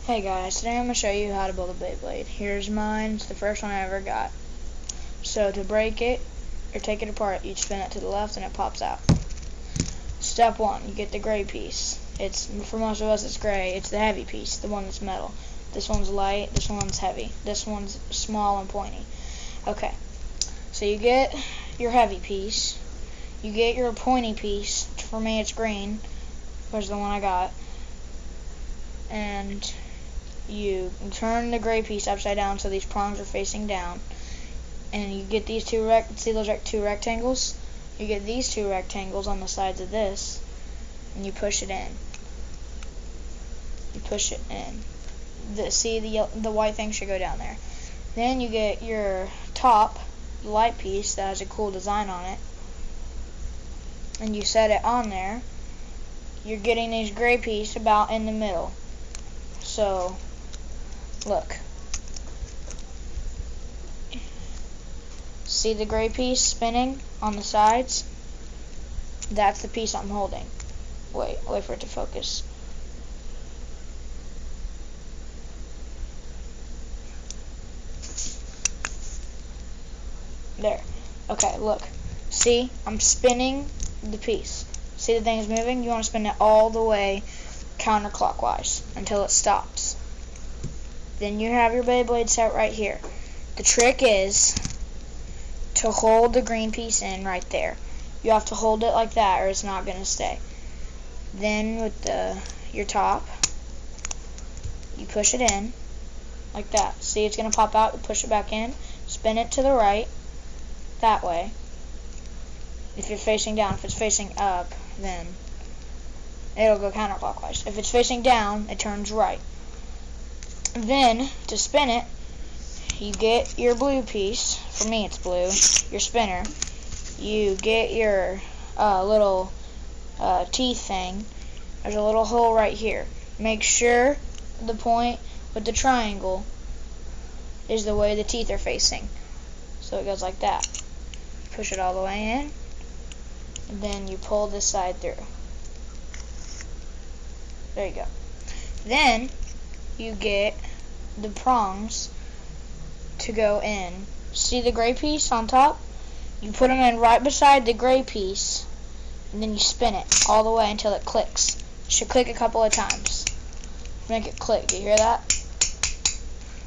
Hey guys, today I'm going to show you how to build a Beyblade. Here's mine. It's the first one I ever got. So to break it, or take it apart, you spin it to the left and it pops out. Step 1, you get the gray piece. For most of us it's gray. It's the heavy piece, the one that's metal. This one's light, this one's heavy. This one's small and pointy. Okay, so you get your heavy piece. You get your pointy piece. For me it's green, which is the one I got. And you turn the gray piece upside down so these prongs are facing down, and you get these two two rectangles. You get these two rectangles on the sides of this, and you push it in. You push it in. See the white thing should go down there. Then you get your top, the light piece that has a cool design on it, and you set it on there. You're getting these gray piece about in the middle. So, look. See the gray piece spinning on the sides? That's the piece I'm holding. Wait for it to focus. There. Okay, look. See? I'm spinning the piece. See the thing is moving? You want to spin it all the way counterclockwise until it stops. Then you have your Beyblade set right here. The trick is to hold the green piece in right there. You have to hold it like that or it's not going to stay. Then with your top, you push it in like that. See, it's going to pop out. You push it back in, spin it to the right, that way. If you're facing down, if it's facing up, then it'll go counterclockwise. If it's facing down, it turns right. Then, to spin it, you get your blue piece. For me, it's blue. Your spinner. You get your little teeth thing. There's a little hole right here. Make sure the point with the triangle is the way the teeth are facing. So it goes like that. Push it all the way in. And then you pull this side through. There you go. Then you get the prongs to go in. See the gray piece on top? You put them in right beside the gray piece, and then you spin it all the way until it clicks. It should click a couple of times. Make it click. Do you hear that?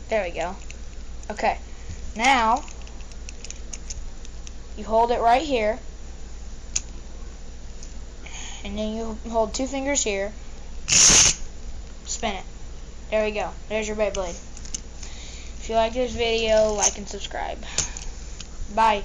There we go. Okay. Now you hold it right here, and then you hold two fingers here. Spin it. There we go. There's your Beyblade. If you like this video, like and subscribe. Bye.